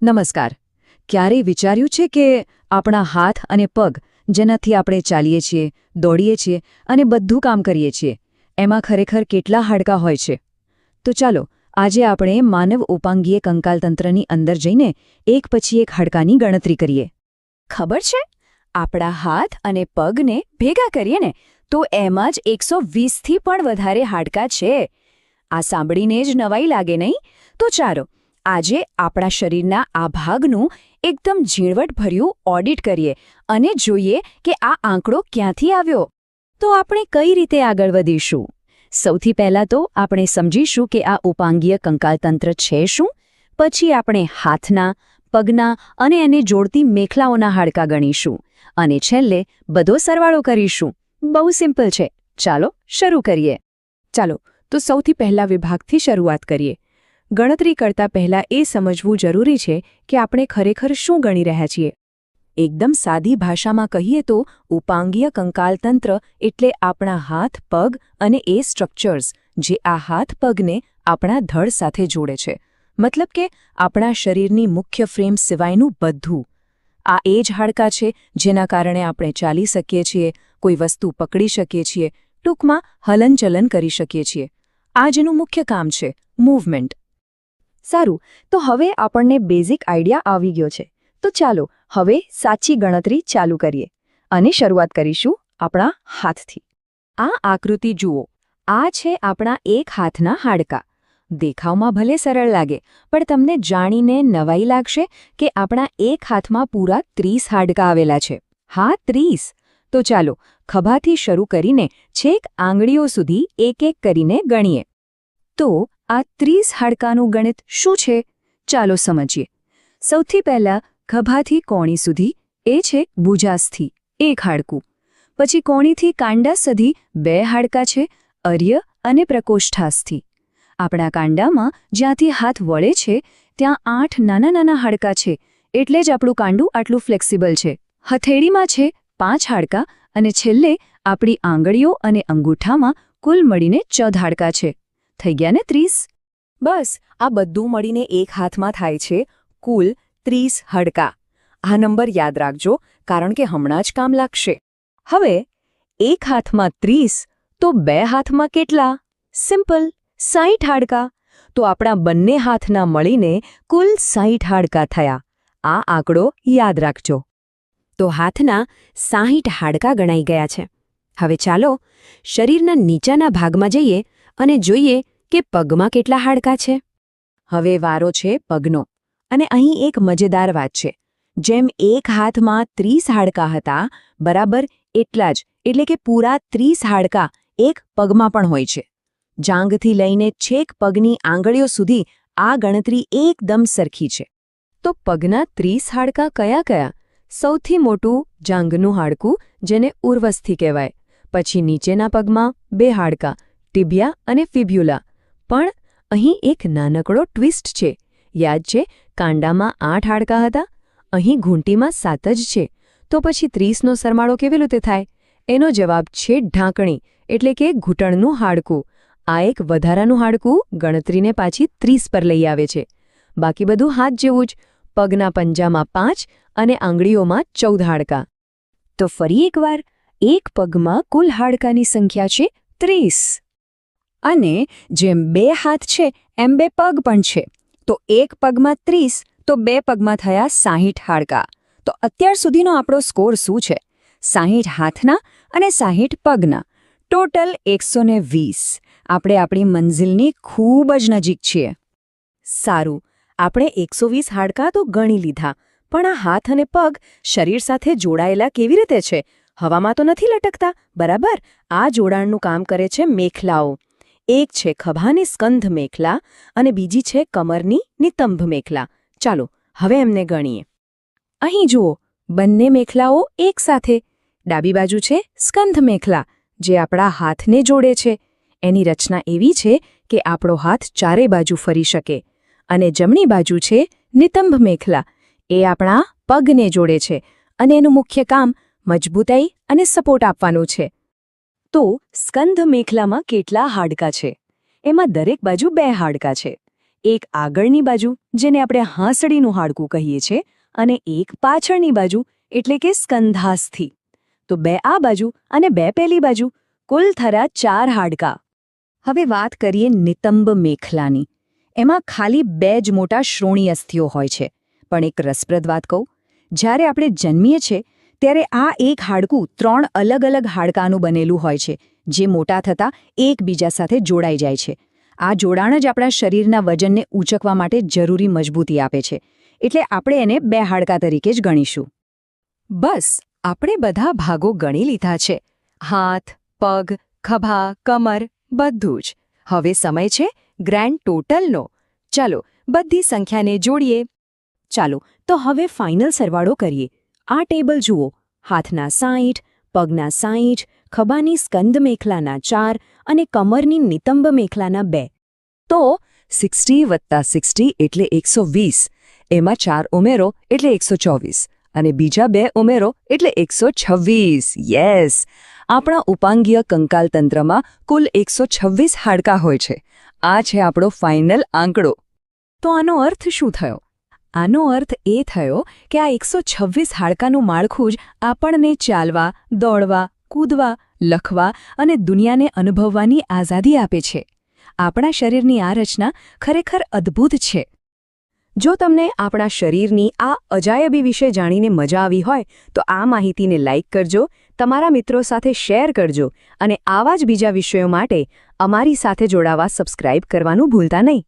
નમસ્કાર. ક્યારેય વિચાર્યું છે કે આપણા હાથ અને પગ, જેનાથી આપણે ચાલીએ છીએ, દોડીએ છીએ અને બધું કામ કરીએ છીએ, એમાં ખરેખર કેટલા હાડકાં હોય છે? તો ચાલો આજે આપણે માનવ ઉપાંગીય કંકાલતંત્રની અંદર જઈને એક પછી એક હાડકાની ગણતરી કરીએ. ખબર છે, આપણા હાથ અને પગને ભેગા કરીએ ને તો એમાં જ 120થી પણ વધારે હાડકાં છે. આ સાંભળીને જ નવાઈ લાગે નહીં? તો ચાલો આજે આપણા શરીરના આ ભાગનું એકદમ ઝીણવટભર્યું ઓડિટ કરીએ અને જોઈએ કે આ આંકડો ક્યાંથી આવ્યો. તો આપણે કઈ રીતે આગળ વધીશું? સૌથી પહેલાં તો આપણે સમજીશું કે આ ઉપાંગીય કંકાલતંત્ર છે શું. પછી આપણે હાથના, પગના અને એને જોડતી મેખલાઓના હાડકાં ગણીશું અને છેલ્લે બધો સરવાળો કરીશું. બહુ સિમ્પલ છે. ચાલો શરૂ કરીએ. ચાલો તો સૌથી પહેલા વિભાગથી શરૂઆત કરીએ. ગણતરી કરતા પહેલાં એ સમજવું જરૂરી છે કે આપણે ખરેખર શું ગણી રહ્યા છીએ. એકદમ સાદી ભાષામાં કહીએ તો ઉપાંગીય કંકાલતંત્ર એટલે આપણા હાથ, પગ અને એ સ્ટ્રક્ચર્સ જે આ હાથ પગને આપણા ધડ સાથે જોડે છે. મતલબ કે આપણા શરીરની મુખ્ય ફ્રેમ સિવાયનું બધું. આ એ જ હાડકાં છે જેના કારણે આપણે ચાલી શકીએ છીએ, કોઈ વસ્તુ પકડી શકીએ છીએ, ટૂંકમાં હલનચલન કરી શકીએ છીએ. આ જેનું મુખ્ય કામ છે, મૂવમેન્ટ. સારું, તો હવે આપણને બેઝિક આઈડિયા આવી ગયો છે. તો ચાલો હવે સાચી ગણતરી ચાલુ કરીએ અને શરૂઆત કરીશું આપણા હાથથી. આ આકૃતિ જુઓ. આ છે આપણા એક હાથના હાડકાં. દેખાવમાં ભલે સરળ લાગે, પણ તમને જાણીને નવાઈ લાગશે કે આપણા એક હાથમાં પૂરા 30 હાડકાં આવેલા છે. હા, 30. તો ચાલો ખભાથી શરૂ કરીને છેક આંગળીઓ સુધી એક એક કરીને ગણીએ. તો આ 30 હાડકાંનું ગણિત શું છે? ચાલો સમજીએ. સૌથી પહેલાં ખભાથી કોણી સુધી, એ છે ભુજાસ્થિ, એક હાડકું. પછી કોણીથી કાંડા સુધી 2 હાડકાં છે, અર્ય અને પ્રકોષ્ઠાસ્થિ. આપણા કાંડામાં જ્યાંથી હાથ વળે છે ત્યાં 8 નાના નાના હાડકાં છે, એટલે જ આપણું કાંડું આટલું ફ્લેક્સિબલ છે. હથેળીમાં છે 5 હાડકાં અને છેલ્લે આપણી આંગળીઓ અને અંગૂઠામાં કુલ મળીને 14 હાડકાં છે. થઈ ગયા ને 30? બસ આ બધું મળીને એક હાથમાં થાય છે કુલ 30 હાડકાં. આ નંબર યાદ રાખજો, કારણ કે હમણાં જ કામ લાગશે. હવે એક હાથમાં 30 તો 2 હાથમાં કેટલા? સિમ્પલ, 60 હાડકાં. તો આપણા બંને હાથના મળીને કુલ 60 હાડકાં થયા. આ આંકડો યાદ રાખજો. તો હાથના 60 હાડકાં ગણાઈ ગયા છે. હવે ચાલો શરીરના નીચેના ભાગમાં જઈએ અને જોઈએ કે પગમાં કેટલા હાડકાં છે. હવે વારો છે પગનો. અને અહીં એક મજેદાર વાત છે. જેમ એક હાથમાં 30 હાડકાં હતા, બરાબર એટલા જ એટલે કે પૂરા 30 હાડકાં એક પગમાં પણ હોય છે. જાંઘથી લઈને છેક પગની આંગળીઓ સુધી આ ગણતરી એકદમ સરખી છે. તો પગના 30 હાડકાં કયા કયા? સૌથી મોટું જાંઘનું હાડકું, જેને ઉર્વસ્થિ કહેવાય. પછી નીચેના પગમાં 2 હાડકાં, ટિબિયા અને ફિબ્યુલા. પણ અહીં એક નાનકડો ટ્વિસ્ટ છે. યાદ છે, કાંડામાં 8 હાડકાં હતા, અહીં ઘૂંટીમાં 7 જ છે. તો પછી 30નો સરવાળો કેવી રીતે થાય? એનો જવાબ છે ઢાંકણી, એટલે કે ઘૂંટણનું હાડકું. આ એક વધારાનું હાડકું ગણતરીને પાછી 30 પર લઈ આવે છે. બાકી બધું હાથ જેવું જ. પગના પંજામાં 5 અને આંગળીઓમાં 14 હાડકાં. તો ફરી એકવાર, એક પગમાં કુલ હાડકાંની સંખ્યા છે 30. અને જેમ 2 હાથ છે એમ 2 પગ પણ છે. તો એક પગમાં 30 તો 2 પગમાં થયા 60 હાડકાં. તો અત્યાર સુધીનો આપણો સ્કોર શું છે? 60 હાથના અને 60 પગના. ટોટલ 120. આપણે આપણી મંઝિલની ખૂબ જ નજીક છીએ. સારું, આપણે 120 હાડકાં તો ગણી લીધા, પણ આ હાથ અને પગ શરીર સાથે જોડાયેલા કેવી રીતે છે? હવામાં તો નથી લટકતા, બરાબર? આ જોડાણનું કામ કરે છે મેખલાઓ. એક છે ખભાની સ્કંધ મેખલા અને બીજી છે કમરની નિતંબ મેખલા. ચાલો હવે એમને ગણીએ. અહીં જુઓ, બંને મેખલાઓ એક સાથે. ડાબી બાજુ છે સ્કંધ મેખલા, જે આપણા હાથને જોડે છે. એની રચના એવી છે કે આપણો હાથ ચારે બાજુ ફરી શકે. અને જમણી બાજુ છે નિતંબ મેખલા, એ આપણા પગને જોડે છે અને એનું મુખ્ય કામ મજબૂતાઈ અને સપોર્ટ આપવાનું છે. તો સ્કંધ મેખલામાં કેટલા હાડકાં છે? એમાં દરેક બાજુ 2 હાડકાં છે. એક આગળની બાજુ જેને આપણે હાંસડીનું હાડકું કહીએ છીએ અને એક પાછળની બાજુ એટલે કે સ્કંધાસ્થિ. તો 2 આ બાજુ અને 2 પેલી બાજુ, કુલ થયા 4 હાડકાં. હવે વાત કરીએ નિતંબ મેખલાની. એમાં ખાલી 2 જ મોટા શ્રોણી અસ્થિઓ હોય છે. પણ એક રસપ્રદ વાત કહું, જ્યારે આપણે જન્મીએ છીએ ત્યારે આ એક હાડકું 3 અલગ અલગ હાડકાનું બનેલું હોય છે, જે મોટા થતાં એકબીજા સાથે જોડાઈ જાય છે. આ જોડાણ જ આપણા શરીરના વજનને ઊંચકવા માટે જરૂરી મજબૂતી આપે છે. એટલે આપણે એને 2 હાડકાં તરીકે જ ગણીશું. બસ આપણે બધા ભાગો ગણી લીધા છે. હાથ, પગ, ખભા, કમર બધું જ. હવે સમય છે ગ્રેન્ડ ટોટલનો. ચાલો બધી સંખ્યાને જોડીએ. ચાલો તો હવે ફાઇનલ સરવાળો કરીએ. આ ટેબલ જુઓ. હાથના 60, પગના 60, ખભાની સ્કંદ મેખલાના 4 અને કમરની નિતંબ મેખલાના 2. તો 60 વત્તા 60 એટલે 120. એમાં 4 ઉમેરો એટલે 124. અને બીજા 2 ઉમેરો એટલે 126. યસ! આપણા ઉપાંગીય કંકાલ તંત્રમાં કુલ 126 હાડકાં હોય છે. આ છે આપણો ફાઇનલ આંકડો. તો આનો અર્થ શું થયો? આનો અર્થ એ થયો કે આ 126 હાડકાનું માળખું જ આપણને ચાલવા, દોડવા, કૂદવા, લખવા અને દુનિયાને અનુભવવાની આઝાદી આપે છે. આપણા શરીરની આ રચના ખરેખર અદ્ભુત છે. જો તમને આપણા શરીરની આ અજાયબી વિશે જાણીને મજા આવી હોય તો આ માહિતીને લાઇક કરજો, તમારા મિત્રો સાથે શેર કરજો અને આવા જ બીજા વિષયો માટે અમારી સાથે જોડાવા સબસ્ક્રાઇબ કરવાનું ભૂલતા નહીં.